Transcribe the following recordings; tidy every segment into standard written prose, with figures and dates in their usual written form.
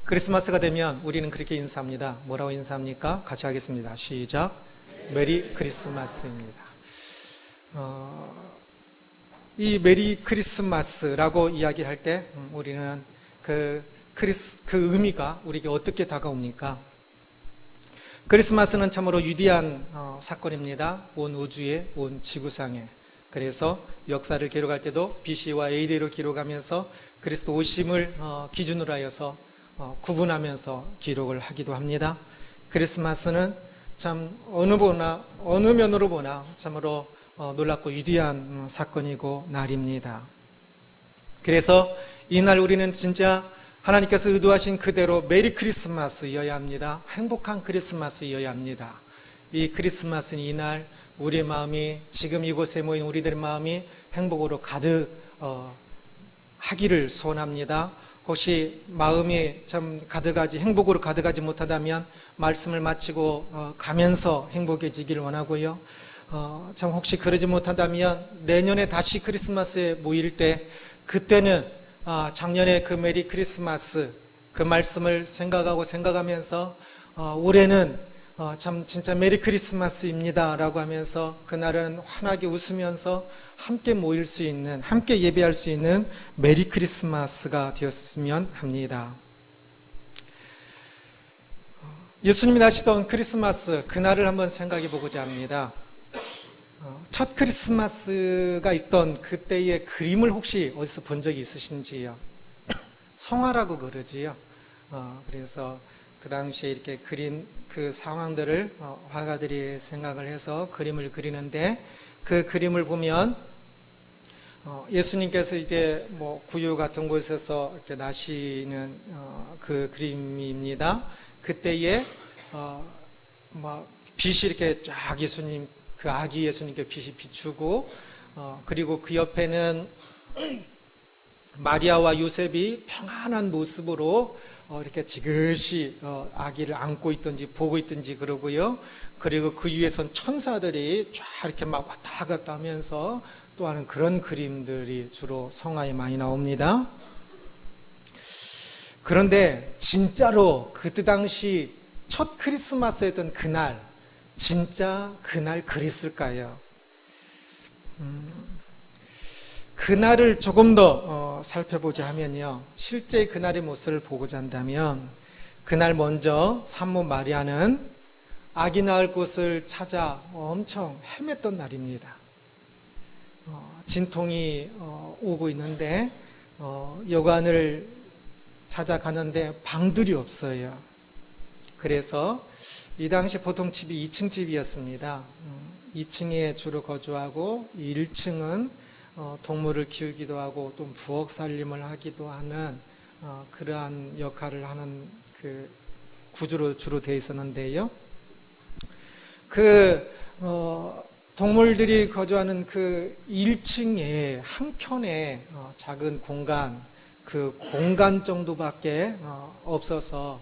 크리스마스가 되면 우리는 그렇게 인사합니다. 뭐라고 인사합니까? 같이 하겠습니다. 시작. 메리 크리스마스입니다. 이 메리 크리스마스라고 이야기를 할 때 우리는 그 의미가 우리에게 어떻게 다가옵니까? 크리스마스는 참으로 위대한 사건입니다. 온 우주에, 온 지구상에. 그래서 역사를 기록할 때도 BC와 AD로 기록하면서 그리스도 오심을 기준으로 하여서 구분하면서 기록을 하기도 합니다. 크리스마스는 참 어느 면으로 보나 참으로 놀랍고 위대한 사건이고 날입니다. 그래서 이날 우리는 진짜 하나님께서 의도하신 그대로 메리 크리스마스여야 합니다. 행복한 크리스마스여야 합니다. 이 크리스마스는 이날 우리의 마음이, 지금 이곳에 모인 우리들의 마음이 행복으로 가득 하기를 소원합니다. 혹시 마음이 참 행복으로 가득하지 못하다면 말씀을 마치고 가면서 행복해지기를 원하고요. 참 혹시 그러지 못한다면 내년에 다시 크리스마스에 모일 때 그때는 작년에 그 메리 크리스마스 그 말씀을 생각하면서 올해는 참 진짜 메리 크리스마스입니다 라고 하면서 그날은 환하게 웃으면서 함께 모일 수 있는, 함께 예배할 수 있는 메리 크리스마스가 되었으면 합니다. 예수님이 나시던 크리스마스 그날을 한번 생각해 보고자 합니다. 첫 크리스마스가 있던 그때의 그림을 혹시 어디서 본 적이 있으신지요? 성화라고 그러지요. 그래서 그 당시에 이렇게 그린 그 상황들을 화가들이 생각을 해서 그림을 그리는데 그 그림을 보면 예수님께서 이제 뭐 구유 같은 곳에서 이렇게 나시는 그 그림입니다. 그때에 빛이 이렇게 쫙 예수님, 그 아기 예수님께 빛이 비추고 그리고 그 옆에는 마리아와 요셉이 평안한 모습으로 이렇게 지그시 아기를 안고 있든지 보고 있든지 그러고요. 그리고 그 위에선 천사들이 쫙 이렇게 막 왔다 갔다 하면서 또 하는 그런 그림들이 주로 성화에 많이 나옵니다. 그런데 진짜로 그때 당시 첫 크리스마스였던 그날, 진짜 그날 그랬을까요? 그날을 조금 더 살펴보자 하면요, 실제 그날의 모습을 보고자 한다면 그날 먼저 산모 마리아는 아기 낳을 곳을 찾아 엄청 헤맸던 날입니다. 진통이 오고 있는데 여관을 찾아가는데 방들이 없어요. 그래서 이 당시 보통 집이 2층 집이었습니다. 2층에 주로 거주하고 1층은 동물을 키우기도 하고 또 부엌 살림을 하기도 하는 그러한 역할을 하는 그 구조로 주로 되어 있었는데요. 동물들이 거주하는 그 1층에 한켠에 작은 공간, 그 공간 정도밖에 없어서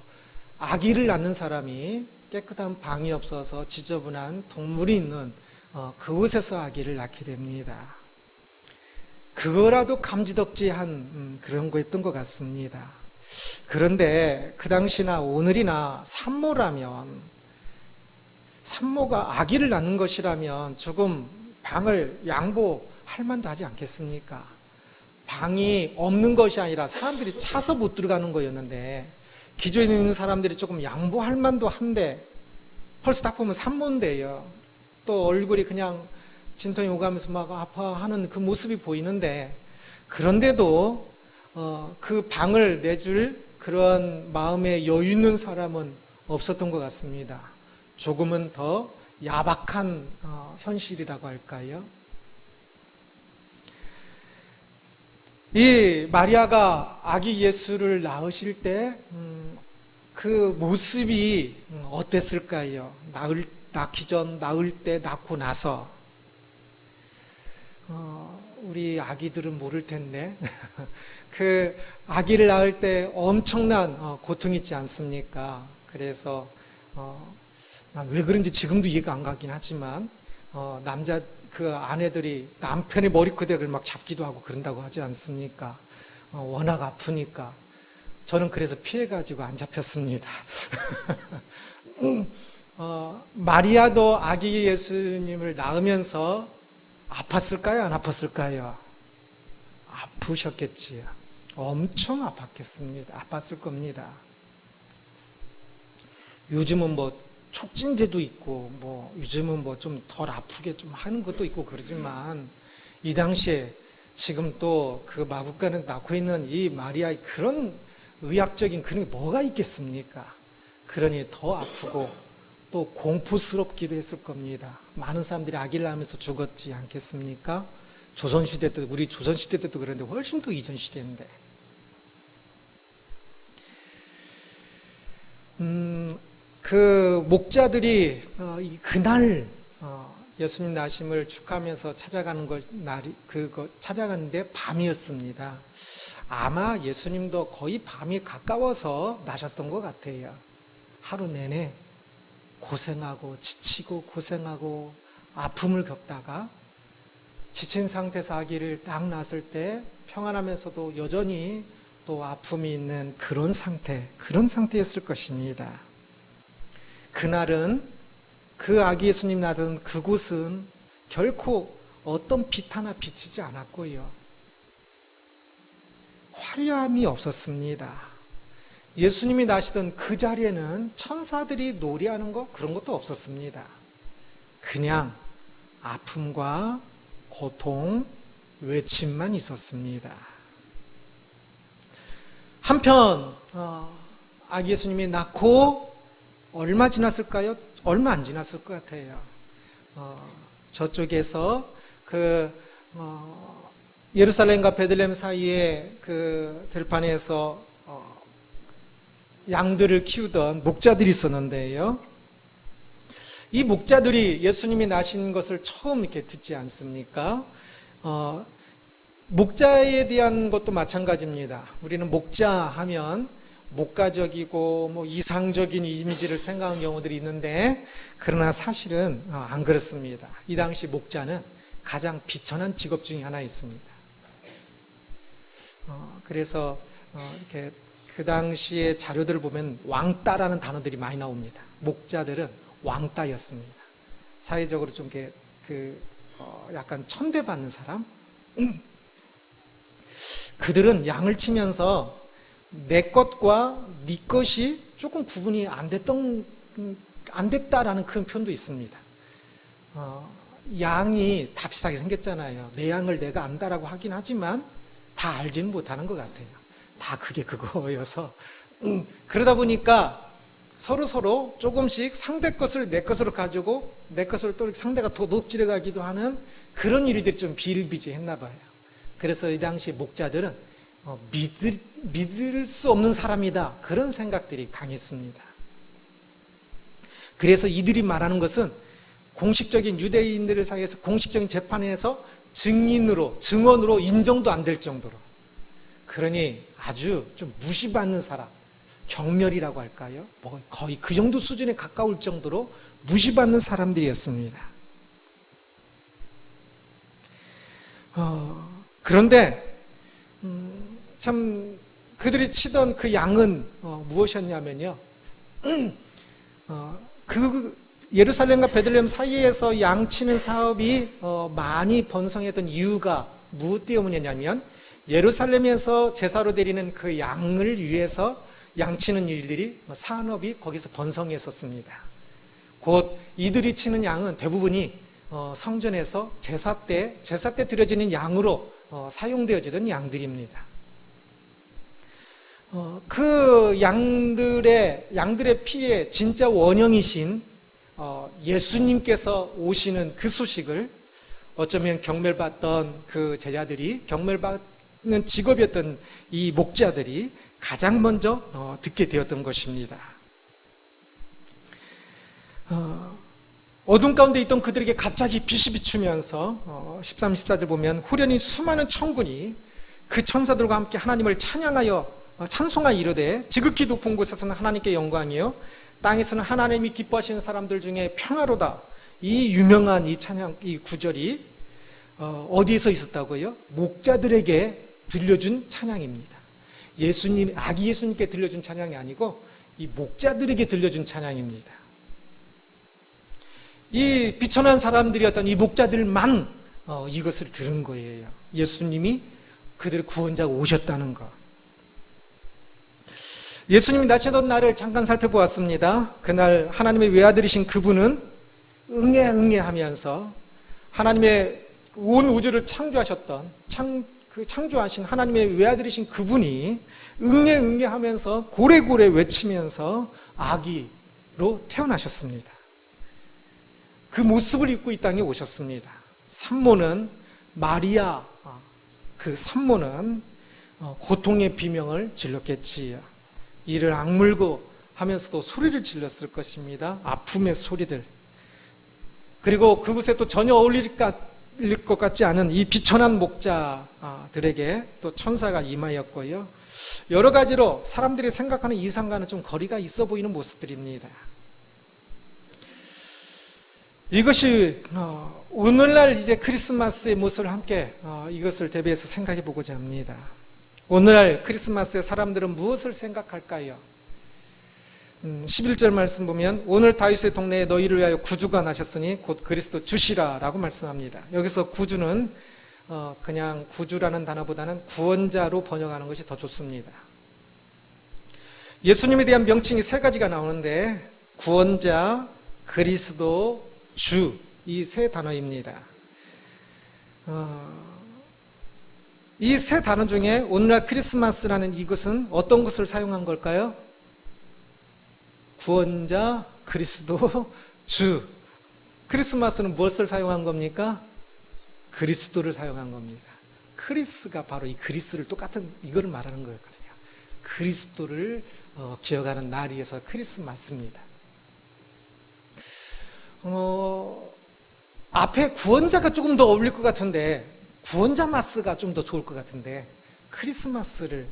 아기를 낳는 사람이 깨끗한 방이 없어서 지저분한 동물이 있는 그곳에서 아기를 낳게 됩니다. 그거라도 감지덕지한 그런 거였던 것 같습니다. 그런데 그 당시나 오늘이나 산모가 아기를 낳는 것이라면 조금 방을 양보할 만도 하지 않겠습니까? 방이 없는 것이 아니라 사람들이 차서 못 들어가는 거였는데 기존에 있는 사람들이 조금 양보할 만도 한데 벌써 딱 보면 산모인데요. 또 얼굴이 그냥 진통이 오가면서 막 아파하는 그 모습이 보이는데 그런데도 그 방을 내줄 그런 마음의 여유 있는 사람은 없었던 것 같습니다. 조금은 더 야박한 현실이라고 할까요? 이 마리아가 아기 예수를 낳으실 때 그 모습이 어땠을까요? 낳기 전, 낳을 때, 낳고 나서 우리 아기들은 모를 텐데 그 아기를 낳을 때 엄청난 고통이 있지 않습니까? 그래서 난 왜 그런지 지금도 이해가 안 가긴 하지만 그 아내들이 남편의 머리끄댕이를 막 잡기도 하고 그런다고 하지 않습니까? 워낙 아프니까. 저는 그래서 피해가지고 안 잡혔습니다. 마리아도 아기 예수님을 낳으면서 아팠을까요? 안 아팠을까요? 아프셨겠지요. 엄청 아팠겠습니다. 아팠을 겁니다. 요즘은 뭐 촉진제도 있고, 뭐 요즘은 뭐 좀 덜 아프게 좀 하는 것도 있고 그러지만, 이 당시에 지금 또 그 마구간에 낳고 있는 이 마리아의 그런 의학적인 그런 게 뭐가 있겠습니까? 그러니 더 아프고 또 공포스럽기도 했을 겁니다. 많은 사람들이 아기를 낳으면서 죽었지 않겠습니까? 조선시대 때, 우리 조선시대 때도 그런데 훨씬 더 이전 시대인데. 그 목자들이 그날 예수님 나심을 축하하면서 찾아가는 날이 찾아가는데 밤이었습니다. 아마 예수님도 거의 밤이 가까워서 나셨던 것 같아요. 하루 내내 고생하고 지치고 고생하고 아픔을 겪다가 지친 상태에서 아기를 딱 낳았을 때 평안하면서도 여전히 또 아픔이 있는 그런 상태였을 것입니다. 그날은 그 아기 예수님 낳던 그곳은 결코 어떤 빛 하나 비치지 않았고요. 화려함이 없었습니다. 예수님이 나시던 그 자리에는 천사들이 노래하는 거 그런 것도 없었습니다. 그냥 아픔과 고통, 외침만 있었습니다. 한편 아기 예수님이 낳고 얼마 지났을까요? 얼마 안 지났을 것 같아요. 저쪽에서 예루살렘과 베들레헴 사이에 그 들판에서 양들을 키우던 목자들이 있었는데요. 이 목자들이 예수님이 나신 것을 처음 이렇게 듣지 않습니까? 목자에 대한 것도 마찬가지입니다. 우리는 목자 하면 목가적이고 뭐 이상적인 이미지를 생각하는 경우들이 있는데, 그러나 사실은 안 그렇습니다. 이 당시 목자는 가장 비천한 직업 중에 하나 있습니다. 그래서 이렇게 그 당시의 자료들을 보면 왕따라는 단어들이 많이 나옵니다. 목자들은 왕따였습니다. 사회적으로 좀 약간 천대받는 사람. 그들은 양을 치면서 내 것과 네 것이 조금 구분이 안 됐다라는 그런 표현도 있습니다. 양이 다 비슷하게 생겼잖아요. 내 양을 내가 안다라고 하긴 하지만 다 알지는 못하는 것 같아요. 다 그게 그거여서 그러다 보니까 서로 조금씩 상대 것을 내 것으로 가지고 내 것을 또 상대가 도둑질해 가기도 하는 그런 일들이 좀 비일비재했나 봐요. 그래서 이 당시 목자들은 믿을 수 없는 사람이다, 그런 생각들이 강했습니다. 그래서 이들이 말하는 것은 공식적인 유대인들을 사이에서 공식적인 재판에서 증언으로 인정도 안 될 정도로, 그러니 아주 좀 무시받는 사람, 경멸이라고 할까요? 뭐 거의 그 정도 수준에 가까울 정도로 무시받는 사람들이었습니다. 그런데 참 그들이 치던 그 양은 무엇이었냐면요, 그 예루살렘과 베들레헴 사이에서 양치는 사업이 많이 번성했던 이유가 무엇 때문이냐면, 예루살렘에서 제사로 드리는 그 양을 위해서 양치는 일들이 산업이 거기서 번성했었습니다. 곧 이들이 치는 양은 대부분이 성전에서 제사 때 드려지는 양으로 사용되어지던 양들입니다. 그 양들의 피의 진짜 원형이신 예수님께서 오시는 그 소식을 어쩌면 경멸받던 그 제자들이, 경멸받는 직업이었던 이 목자들이 가장 먼저 듣게 되었던 것입니다. 어둠 가운데 있던 그들에게 갑자기 빛이 비추면서 13, 14절 보면 후련히 수많은 천군이 그 천사들과 함께 하나님을 찬송하여 이르되 지극히 높은 곳에서는 하나님께 영광이요 땅에서는 하나님이 기뻐하시는 사람들 중에 평화로다. 이 유명한 이 찬양, 이 구절이 어디에서 있었다고요? 목자들에게 들려준 찬양입니다. 아기 예수님께 들려준 찬양이 아니고 이 목자들에게 들려준 찬양입니다. 이 비천한 사람들이었던 이 목자들만 이것을 들은 거예요. 예수님이 그들의 구원자가 오셨다는 것. 예수님이 나시던 날을 잠깐 살펴보았습니다. 그날 하나님의 외아들이신 그분은 응애 하면서 하나님의 온 우주를 창조하셨던 창조하신 하나님의 외아들이신 그분이 응애 하면서 고래고래 외치면서 아기로 태어나셨습니다. 그 모습을 입고 이 땅에 오셨습니다. 산모는 마리아, 그 산모는 고통의 비명을 질렀겠지요. 이를 악물고 하면서도 소리를 질렀을 것입니다. 아픔의 소리들. 그리고 그곳에 또 전혀 어울릴 것 같지 않은 이 비천한 목자들에게 또 천사가 임하였고요. 여러 가지로 사람들이 생각하는 이상과는 좀 거리가 있어 보이는 모습들입니다. 이것이 오늘날 이제 크리스마스의 모습을 함께 이것을 대비해서 생각해 보고자 합니다. 오늘날 크리스마스에 사람들은 무엇을 생각할까요? 11절 말씀 보면 오늘 다윗의 동네에 너희를 위하여 구주가 나셨으니 곧 그리스도 주시라 라고 말씀합니다. 여기서 구주는 그냥 구주라는 단어보다는 구원자로 번역하는 것이 더 좋습니다. 예수님에 대한 명칭이 세 가지가 나오는데 구원자, 그리스도, 주, 이 세 단어입니다. 이 세 단어 중에 오늘날 크리스마스라는 이것은 어떤 것을 사용한 걸까요? 구원자, 그리스도, 주. 크리스마스는 무엇을 사용한 겁니까? 그리스도를 사용한 겁니다. 크리스가 바로 이 그리스를 똑같은 이거를 말하는 거였거든요. 그리스도를 기억하는 날이어서 크리스마스입니다. 앞에 구원자가 조금 더 어울릴 것 같은데 구원자 마스가 좀 더 좋을 것 같은데 크리스마스를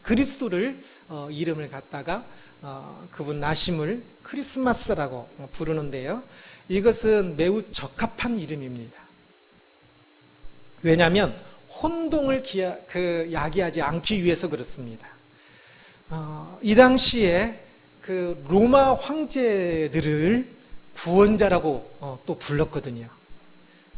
그리스도를 이름을 갖다가 그분 나심을 크리스마스라고 부르는데요. 이것은 매우 적합한 이름입니다. 왜냐하면 혼동을 야기하지 않기 위해서 그렇습니다. 이 당시에 그 로마 황제들을 구원자라고 또 불렀거든요.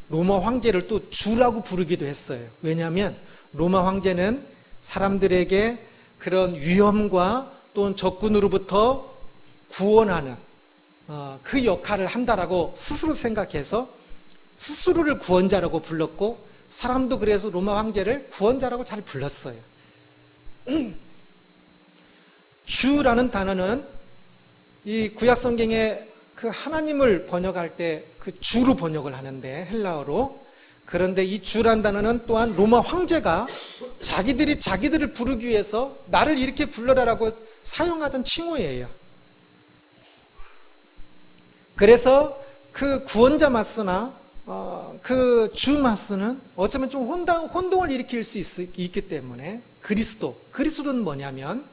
로마 황제를 또 주라고 부르기도 했어요. 왜냐하면 로마 황제는 사람들에게 그런 위험과 또는 적군으로부터 구원하는 그 역할을 한다라고 스스로 생각해서 스스로를 구원자라고 불렀고 사람도 그래서 로마 황제를 구원자라고 잘 불렀어요. 주라는 단어는 이 구약 성경에 그 하나님을 번역할 때 그 주로 번역을 하는데 헬라어로. 그런데 이 주란 단어는 또한 로마 황제가 자기들을 부르기 위해서 나를 이렇게 불러라라고 사용하던 칭호예요. 그래서 그 구원자 마스나 그 주 마스는 어쩌면 좀 혼동을 일으킬 수 있기 때문에 그리스도는 뭐냐면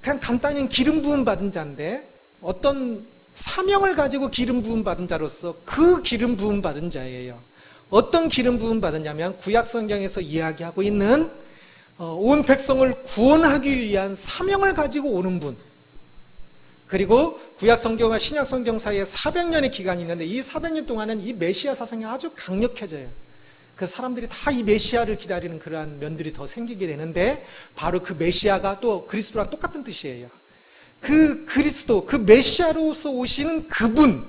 그냥 간단히 기름 부음 받은 자인데 어떤 사명을 가지고 기름 부음 받은 자로서 그 기름 부음 받은 자예요. 어떤 기름 부음 받았냐면 구약 성경에서 이야기하고 있는 온 백성을 구원하기 위한 사명을 가지고 오는 분. 그리고 구약 성경과 신약 성경 사이에 400년의 기간이 있는데 이 400년 동안은 이 메시아 사상이 아주 강력해져요. 그 사람들이 다 이 메시아를 기다리는 그러한 면들이 더 생기게 되는데 바로 그 메시아가 또 그리스도랑 똑같은 뜻이에요. 그 그리스도, 그 메시아로서 오시는 그분,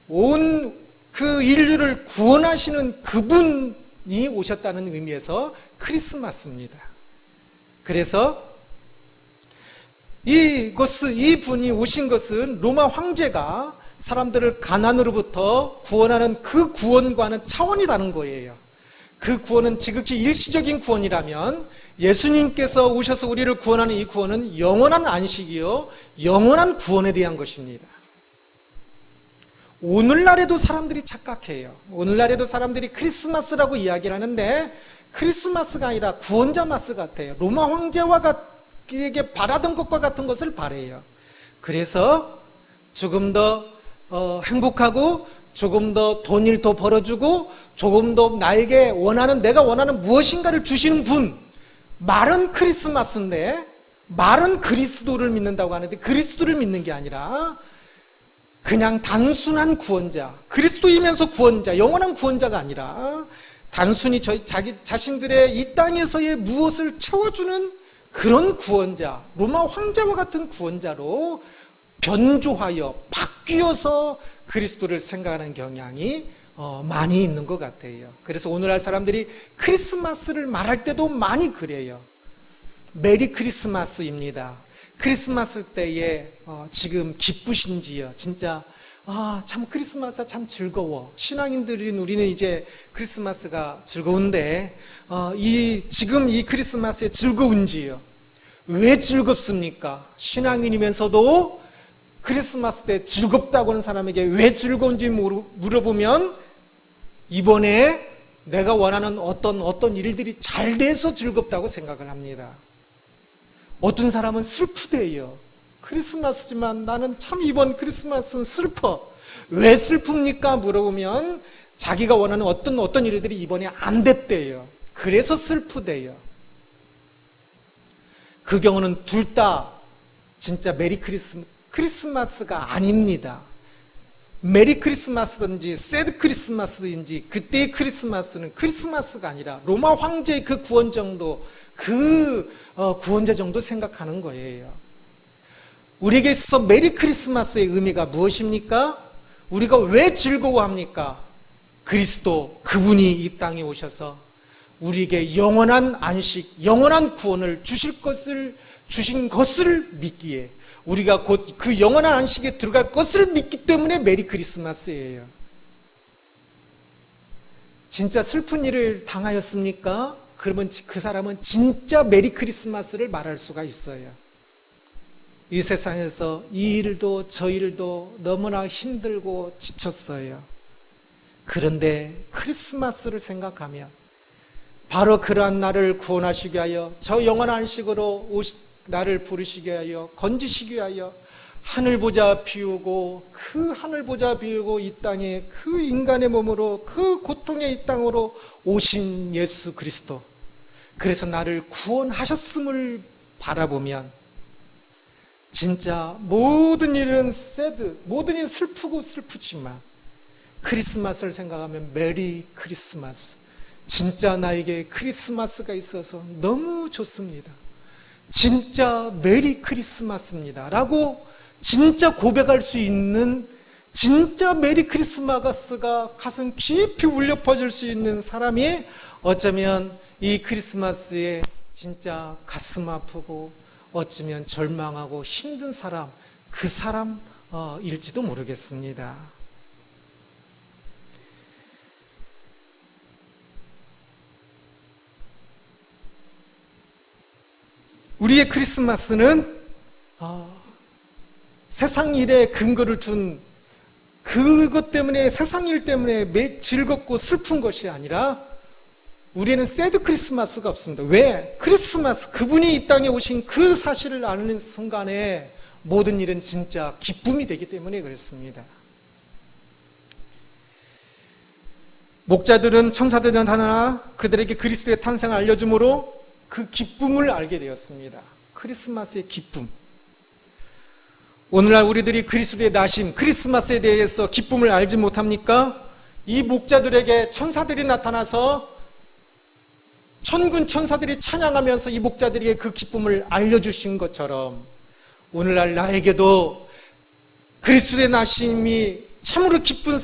온 그 인류를 구원하시는 그분이 오셨다는 의미에서 크리스마스입니다. 그래서 이 분이 오신 것은 로마 황제가 사람들을 가난으로부터 구원하는 그 구원과는 차원이 다른 거예요. 그 구원은 지극히 일시적인 구원이라면 예수님께서 오셔서 우리를 구원하는 이 구원은 영원한 안식이요 영원한 구원에 대한 것입니다. 오늘날에도 사람들이 착각해요. 오늘날에도 사람들이 크리스마스라고 이야기를 하는데 크리스마스가 아니라 구원자 마스 같아요. 로마 황제에게 바라던 것과 같은 것을 바래요. 그래서 조금 더 행복하고 조금 더 돈을 더 벌어주고 조금 더 내가 원하는 무엇인가를 주시는 분, 말은 크리스마스인데 말은 그리스도를 믿는다고 하는데 그리스도를 믿는 게 아니라 그냥 단순한 구원자, 그리스도이면서 구원자, 영원한 구원자가 아니라 단순히 자기 자신들의 이 땅에서의 무엇을 채워주는 그런 구원자, 로마 황제와 같은 구원자로 변조하여 바뀌어서 그리스도를 생각하는 경향이 많이 있는 것 같아요. 그래서 오늘날 사람들이 크리스마스를 말할 때도 많이 그래요. 메리 크리스마스입니다. 크리스마스 때에 지금 기쁘신지요? 진짜 참 크리스마스가 참 즐거워. 신앙인들인 우리는 이제 크리스마스가 즐거운데 지금 이 크리스마스에 즐거운지요? 왜 즐겁습니까? 신앙인이면서도 크리스마스 때 즐겁다고 하는 사람에게 왜 즐거운지 물어보면 이번에 내가 원하는 어떤 일들이 잘 돼서 즐겁다고 생각을 합니다. 어떤 사람은 슬프대요. 크리스마스지만 나는 참 이번 크리스마스는 슬퍼. 왜 슬픕니까? 물어보면 자기가 원하는 어떤 일들이 이번에 안 됐대요. 그래서 슬프대요. 그 경우는 둘 다 진짜 메리 크리스마스가 아닙니다. 메리 크리스마스든지 새드 크리스마스든지 그때의 크리스마스는 크리스마스가 아니라 로마 황제의 그 구원 정도, 구원자 정도 생각하는 거예요. 우리에게 있어서 메리 크리스마스의 의미가 무엇입니까? 우리가 왜 즐거워합니까? 그리스도, 그분이 이 땅에 오셔서 우리에게 영원한 안식, 영원한 구원을 주신 것을 믿기에 우리가 곧 그 영원한 안식에 들어갈 것을 믿기 때문에 메리 크리스마스예요. 진짜 슬픈 일을 당하였습니까? 그러면 그 사람은 진짜 메리 크리스마스를 말할 수가 있어요. 이 세상에서 이 일도 저 일도 너무나 힘들고 지쳤어요. 그런데 크리스마스를 생각하면 바로 그러한 나를 구원하시기 위하여 저 영원한 안식으로 나를 부르시기 위하여 건지시기 위하여 하늘보자 비우고 그 하늘보자 비우고 이 땅에 그 인간의 몸으로 그 고통의 이 땅으로 오신 예수 그리스도, 그래서 나를 구원하셨음을 바라보면 진짜 모든 일은 모든 일은 슬프고 슬프지만 크리스마스를 생각하면 메리 크리스마스, 진짜 나에게 크리스마스가 있어서 너무 좋습니다. 진짜 메리 크리스마스입니다 라고 진짜 고백할 수 있는, 진짜 메리 크리스마스가 가슴 깊이 울려 퍼질 수 있는 사람이 어쩌면 이 크리스마스에 진짜 가슴 아프고 어쩌면 절망하고 힘든 사람, 그 사람일지도 모르겠습니다. 우리의 크리스마스는 세상 일에 근거를 둔 그것 때문에, 세상 일 때문에 즐겁고 슬픈 것이 아니라 우리는 새드 크리스마스가 없습니다. 왜? 크리스마스, 그분이 이 땅에 오신 그 사실을 아는 순간에 모든 일은 진짜 기쁨이 되기 때문에 그렇습니다. 목자들은 천사들을 나타나 그들에게 그리스도의 탄생을 알려주므로 그 기쁨을 알게 되었습니다. 크리스마스의 기쁨. 오늘날 우리들이 그리스도의 나심, 크리스마스에 대해서 기쁨을 알지 못합니까? 이 목자들에게 천사들이 나타나서 천군 천사들이 찬양하면서 이 목자들에게 그 기쁨을 알려주신 것처럼 오늘날 나에게도 그리스도의 나심이 참으로 기쁜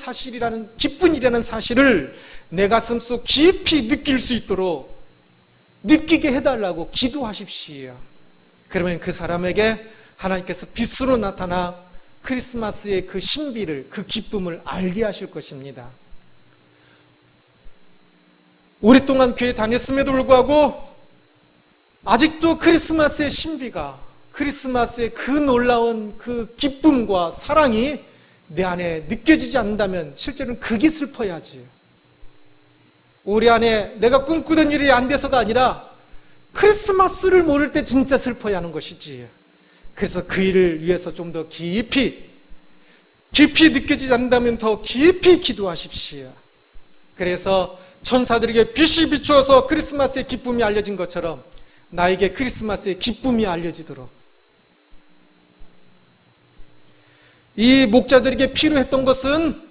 일이라는 사실을 내 가슴속 깊이 느낄 수 있도록 느끼게 해달라고 기도하십시오. 그러면 그 사람에게 하나님께서 빛으로 나타나 크리스마스의 그 신비를, 그 기쁨을 알게 하실 것입니다. 오랫동안 교회 다녔음에도 불구하고 아직도 크리스마스의 신비가, 크리스마스의 그 놀라운 그 기쁨과 사랑이 내 안에 느껴지지 않는다면 실제로는 그게 슬퍼야지. 우리 안에 내가 꿈꾸던 일이 안 돼서가 아니라 크리스마스를 모를 때 진짜 슬퍼야 하는 것이지. 그래서 그 일을 위해서 좀 더 깊이 느껴지지 않는다면 더 깊이 기도하십시오. 그래서 천사들에게 빛이 비추어서 크리스마스의 기쁨이 알려진 것처럼 나에게 크리스마스의 기쁨이 알려지도록. 이 목자들에게 필요했던 것은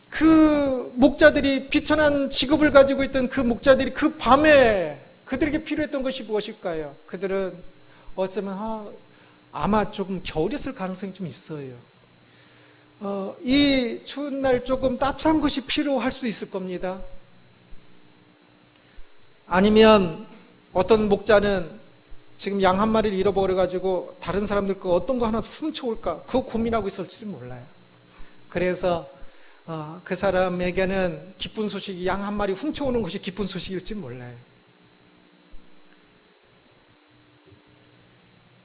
그 목자들이 비천한 직업을 가지고 있던 그 목자들이 그 밤에 그들에게 필요했던 것이 무엇일까요? 그들은 어쩌면 아마 조금 겨울이었을 가능성이 좀 있어요. 이 추운 날 조금 따뜻한 것이 필요할 수 있을 겁니다. 아니면 어떤 목자는 지금 양 한 마리를 잃어버려가지고 다른 사람들 거 어떤 거 하나 훔쳐올까 그거 고민하고 있을지 몰라요. 그래서 그 사람에게는 기쁜 소식이 양 한 마리 훔쳐오는 것이 기쁜 소식일지 몰라요.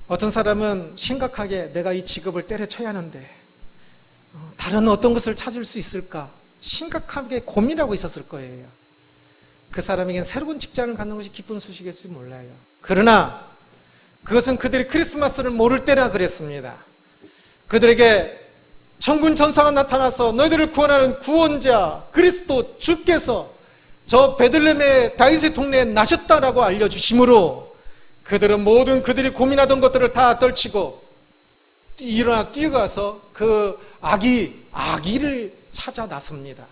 어떤 사람은 심각하게 내가 이 직업을 때려쳐야 하는데 다른 어떤 것을 찾을 수 있을까 심각하게 고민하고 있었을 거예요. 그 사람에겐 새로운 직장을 갖는 것이 기쁜 소식일지 몰라요. 그러나 그것은 그들이 크리스마스를 모를 때나 그랬습니다. 그들에게 천군 천사가 나타나서 너희들을 구원하는 구원자 그리스도 주께서 저 베들레헴의 다윗의 동네에 나셨다라고 알려주심으로 그들은 모든 그들이 고민하던 것들을 다 떨치고 일어나 뛰어가서 그 아기를 찾아 나섭니다.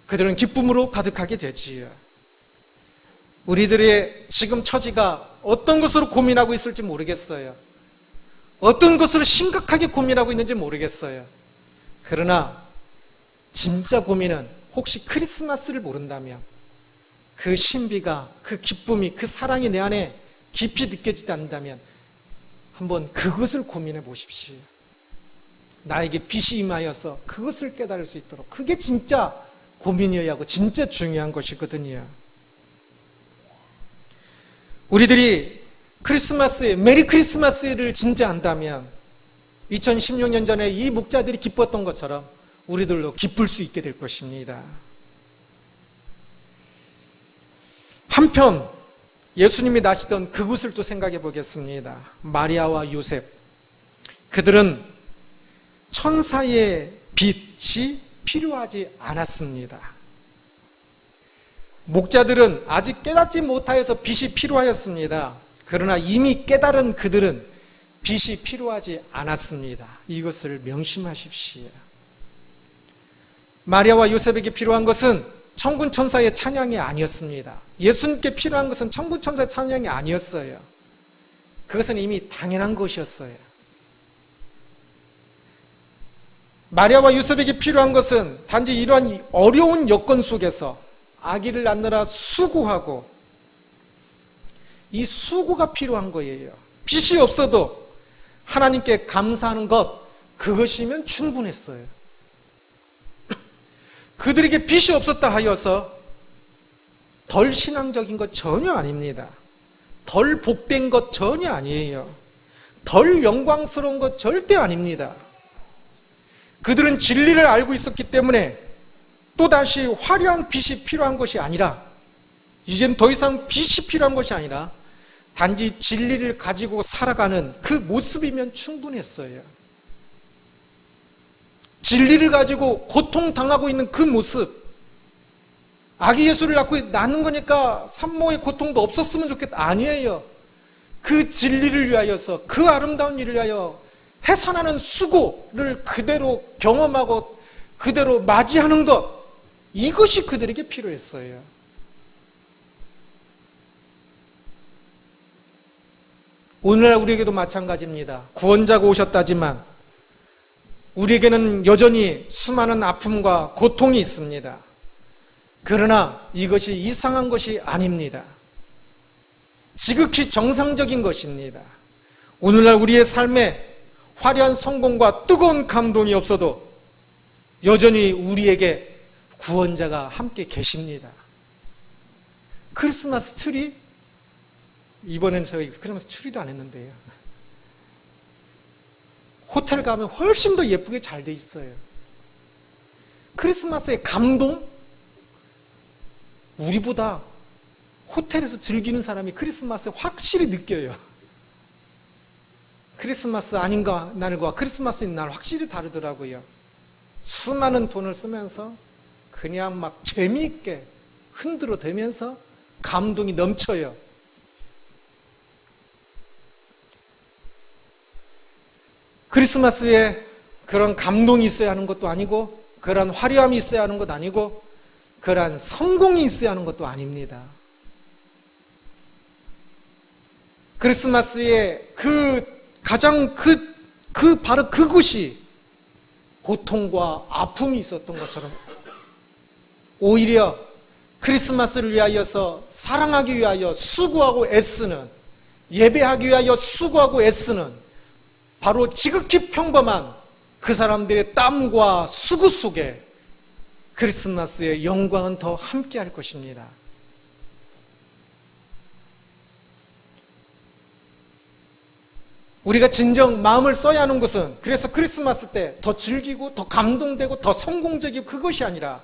그들은 기쁨으로 가득하게 되지요. 우리들의 지금 처지가 어떤 것으로 고민하고 있을지 모르겠어요. 어떤 것으로 심각하게 고민하고 있는지 모르겠어요. 그러나 진짜 고민은 혹시 크리스마스를 모른다면 그 신비가, 그 기쁨이, 그 사랑이 내 안에 깊이 느껴지지 않는다면 한번 그것을 고민해 보십시오. 나에게 빛이 임하여서 그것을 깨달을 수 있도록. 그게 진짜 고민이어야 하고 진짜 중요한 것이거든요. 우리들이 크리스마스에 메리 크리스마스를 진짜 안다면 2016년 전에 이 목자들이 기뻤던 것처럼 우리들도 기쁠 수 있게 될 것입니다. 한편 예수님이 나시던 그곳을 또 생각해 보겠습니다. 마리아와 요셉, 그들은 천사의 빛이 필요하지 않았습니다. 목자들은 아직 깨닫지 못하여서 빛이 필요하였습니다. 그러나 이미 깨달은 그들은 빛이 필요하지 않았습니다. 이것을 명심하십시오. 마리아와 요셉에게 필요한 것은 천군 천사의 찬양이 아니었습니다. 예수님께 필요한 것은 천군 천사의 찬양이 아니었어요. 그것은 이미 당연한 것이었어요. 마리아와 요셉에게 필요한 것은 단지 이러한 어려운 여건 속에서 아기를 낳느라 수고하고 이 수고가 필요한 거예요. 빛이 없어도 하나님께 감사하는 것, 그것이면 충분했어요. 그들에게 빛이 없었다 하여서 덜 신앙적인 것 전혀 아닙니다. 덜 복된 것 전혀 아니에요. 덜 영광스러운 것 절대 아닙니다. 그들은 진리를 알고 있었기 때문에 또다시 화려한 빛이 필요한 것이 아니라, 이젠 더 이상 빛이 필요한 것이 아니라 단지 진리를 가지고 살아가는 그 모습이면 충분했어요. 진리를 가지고 고통당하고 있는 그 모습, 아기 예수를 낳는 거니까 산모의 고통도 없었으면 좋겠다. 아니에요. 그 진리를 위하여서, 그 아름다운 일을 위하여 해산하는 수고를 그대로 경험하고 그대로 맞이하는 것, 이것이 그들에게 필요했어요. 오늘날 우리에게도 마찬가지입니다. 구원자가 오셨다지만 우리에게는 여전히 수많은 아픔과 고통이 있습니다. 그러나 이것이 이상한 것이 아닙니다. 지극히 정상적인 것입니다. 오늘날 우리의 삶에 화려한 성공과 뜨거운 감동이 없어도 여전히 우리에게 구원자가 함께 계십니다. 크리스마스 트리? 이번엔 저희 크리스마스 트리도 안 했는데요. 호텔 가면 훨씬 더 예쁘게 잘 돼 있어요. 크리스마스의 감동? 우리보다 호텔에서 즐기는 사람이 크리스마스에 확실히 느껴요. 크리스마스 아닌가 날과 크리스마스인 날 확실히 다르더라고요. 수많은 돈을 쓰면서 그냥 막 재미있게 흔들어 대면서 감동이 넘쳐요. 크리스마스에 그런 감동이 있어야 하는 것도 아니고, 그런 화려함이 있어야 하는 것도 아니고, 그런 성공이 있어야 하는 것도 아닙니다. 크리스마스에 가장 바로 그곳이 고통과 아픔이 있었던 것처럼, 오히려 크리스마스를 위하여서 사랑하기 위하여 수고하고 애쓰는, 예배하기 위하여 수고하고 애쓰는 바로 지극히 평범한 그 사람들의 땀과 수고 속에 크리스마스의 영광은 더 함께할 것입니다. 우리가 진정 마음을 써야 하는 것은, 그래서 크리스마스 때 더 즐기고 더 감동되고 더 성공적이고 그것이 아니라,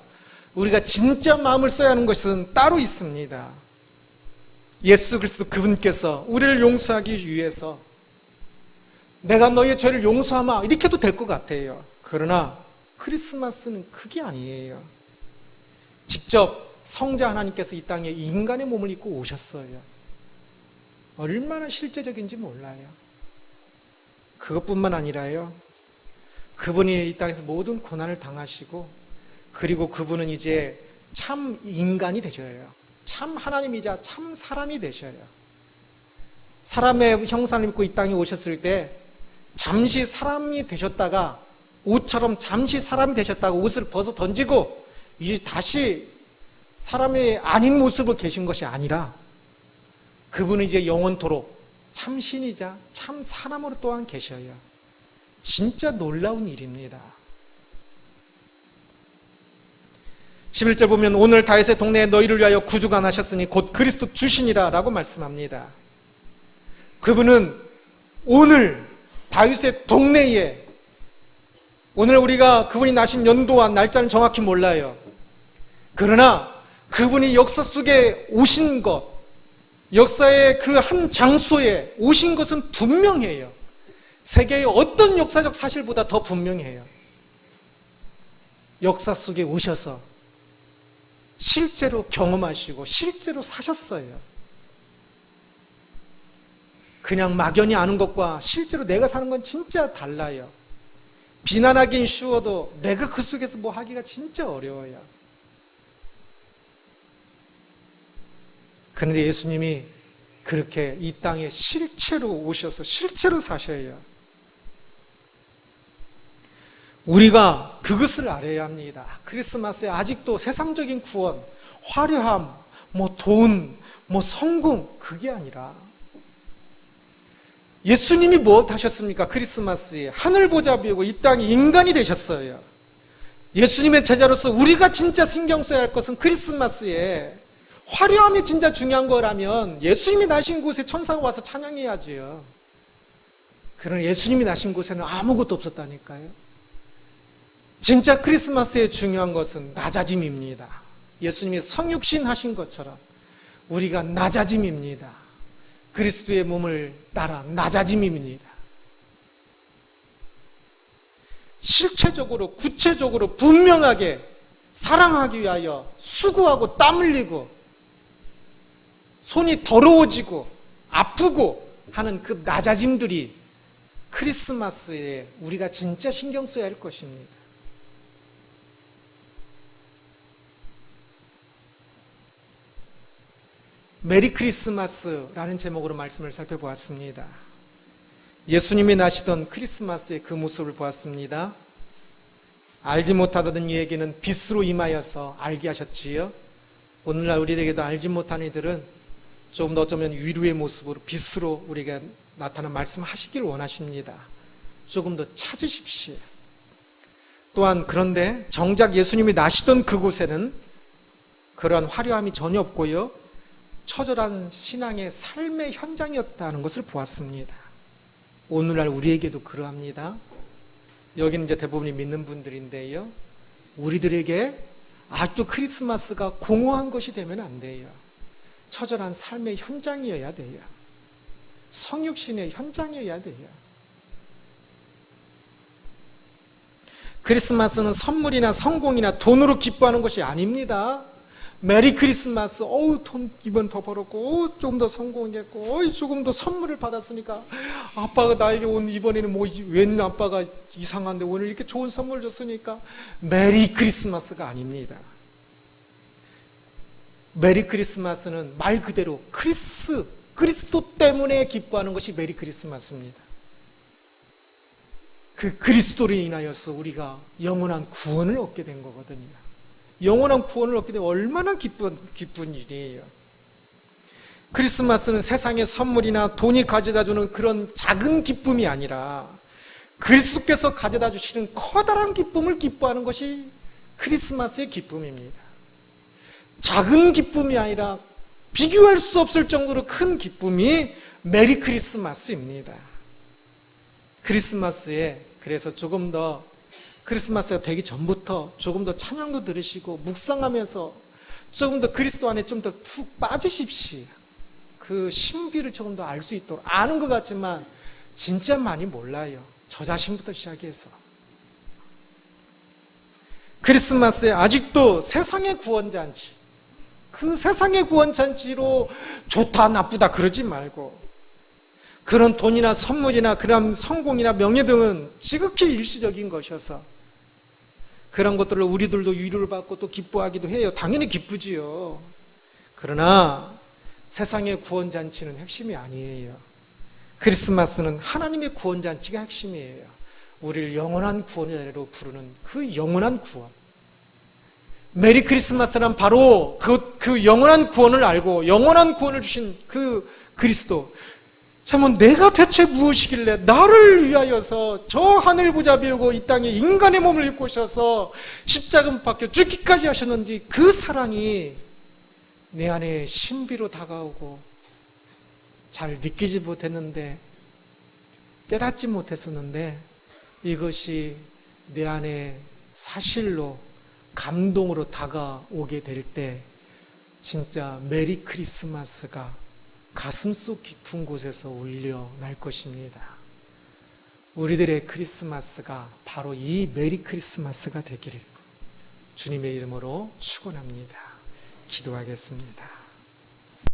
우리가 진짜 마음을 써야 하는 것은 따로 있습니다. 예수 그리스도 그분께서 우리를 용서하기 위해서 내가 너의 죄를 용서하마 이렇게 해도 될 것 같아요. 그러나 크리스마스는 그게 아니에요. 직접 성자 하나님께서 이 땅에 인간의 몸을 입고 오셨어요. 얼마나 실제적인지 몰라요. 그것뿐만 아니라요, 그분이 이 땅에서 모든 고난을 당하시고, 그리고 그분은 이제 참 인간이 되셔요. 참 하나님이자 참 사람이 되셔요. 사람의 형상을 입고 이 땅에 오셨을 때 잠시 사람이 되셨다가, 옷처럼 잠시 사람이 되셨다가 옷을 벗어 던지고 이제 다시 사람이 아닌 모습으로 계신 것이 아니라, 그분은 이제 영원토록 참 신이자 참 사람으로 또한 계셔요. 진짜 놀라운 일입니다. 11절 보면, 오늘 다윗의 동네에 너희를 위하여 구주가 나셨으니 곧 그리스도 주시니라 라고 말씀합니다. 그분은 오늘 다윗의 동네에, 오늘 우리가 그분이 나신 연도와 날짜는 정확히 몰라요. 그러나 그분이 역사 속에 오신 것, 역사의 그 한 장소에 오신 것은 분명해요. 세계의 어떤 역사적 사실보다 더 분명해요. 역사 속에 오셔서 실제로 경험하시고 실제로 사셨어요. 그냥 막연히 아는 것과 실제로 내가 사는 건 진짜 달라요. 비난하긴 쉬워도 내가 그 속에서 뭐 하기가 진짜 어려워요. 그런데 예수님이 그렇게 이 땅에 실제로 오셔서 실제로 사셔요. 우리가 그것을 알아야 합니다. 크리스마스에 아직도 세상적인 구원, 화려함, 돈, 성공, 그게 아니라, 예수님이 무엇 하셨습니까? 크리스마스에 하늘 보좌 비우고 이 땅에 인간이 되셨어요. 예수님의 제자로서 우리가 진짜 신경 써야 할 것은, 크리스마스에 화려함이 진짜 중요한 거라면 예수님이 나신 곳에 천사가 와서 찬양해야지요. 그러나 예수님이 나신 곳에는 아무것도 없었다니까요. 진짜 크리스마스에 중요한 것은 낮아짐입니다. 예수님이 성육신 하신 것처럼 우리가 낮아짐입니다. 그리스도의 몸을 따라 낮아짐입니다. 실체적으로, 구체적으로, 분명하게 사랑하기 위하여 수고하고 땀 흘리고 손이 더러워지고 아프고 하는 그 낮아짐들이 크리스마스에 우리가 진짜 신경 써야 할 것입니다. 메리 크리스마스라는 제목으로 말씀을 살펴보았습니다. 예수님이 나시던 크리스마스의 그 모습을 보았습니다. 알지 못하던 이에게는 빛으로 임하여서 알게 하셨지요. 오늘날 우리에게도 알지 못하는 이들은 조금 더 어쩌면 위로의 모습으로 빛으로 우리에게 나타나 말씀하시길 원하십니다. 조금 더 찾으십시오. 또한 그런데 정작 예수님이 나시던 그곳에는 그러한 화려함이 전혀 없고요, 처절한 신앙의 삶의 현장이었다는 것을 보았습니다. 오늘날 우리에게도 그러합니다. 여기는 이제 대부분이 믿는 분들인데요, 우리들에게 아직도 크리스마스가 공허한 것이 되면 안 돼요. 처절한 삶의 현장이어야 돼요. 성육신의 현장이어야 돼요. 크리스마스는 선물이나 성공이나 돈으로 기뻐하는 것이 아닙니다. 메리 크리스마스, 돈 이번 더 벌었고, 조금 더 성공했고, 조금 더 선물을 받았으니까, 아빠가 나에게 온 이번에는 웬 아빠가 이상한데 오늘 이렇게 좋은 선물 줬으니까, 메리 크리스마스가 아닙니다. 메리 크리스마스는 말 그대로 그리스도 때문에 기뻐하는 것이 메리 크리스마스입니다. 그 그리스도로 인하여서 우리가 영원한 구원을 얻게 된 거거든요. 영원한 구원을 얻게 되면 얼마나 기쁜 일이에요. 크리스마스는 세상의 선물이나 돈이 가져다주는 그런 작은 기쁨이 아니라 그리스도께서 가져다 주시는 커다란 기쁨을 기뻐하는 것이 크리스마스의 기쁨입니다. 작은 기쁨이 아니라 비교할 수 없을 정도로 큰 기쁨이 메리 크리스마스입니다. 크리스마스에 그래서 조금 더 크리스마스가 되기 전부터 조금 더 찬양도 들으시고 묵상하면서 조금 더 그리스도 안에 좀 더 푹 빠지십시오. 그 신비를 조금 더 알 수 있도록. 아는 것 같지만 진짜 많이 몰라요. 저 자신부터 시작해서. 크리스마스에 아직도 세상의 구원잔치, 그 세상의 구원잔치로 좋다 나쁘다 그러지 말고, 그런 돈이나 선물이나 그런 성공이나 명예 등은 지극히 일시적인 것이어서 그런 것들을 우리들도 위로를 받고 또 기뻐하기도 해요. 당연히 기쁘지요. 그러나 세상의 구원잔치는 핵심이 아니에요. 크리스마스는 하나님의 구원잔치가 핵심이에요. 우리를 영원한 구원자로 부르는 그 영원한 구원. 메리 크리스마스란 바로 그 영원한 구원을 알고 영원한 구원을 주신 그 그리스도. 참, 내가 대체 무엇이길래 나를 위하여서 저 하늘 보좌 비우고 이 땅에 인간의 몸을 입고 오셔서 십자가 박혀 죽기까지 하셨는지 그 사랑이 내 안에 신비로 다가오고 잘 느끼지 못했는데, 깨닫지 못했었는데, 이것이 내 안에 사실로 감동으로 다가오게 될 때 진짜 메리 크리스마스가 가슴속 깊은 곳에서 울려 날 것입니다. 우리들의 크리스마스가 바로 이 메리 크리스마스가 되기를 주님의 이름으로 축원합니다. 기도하겠습니다.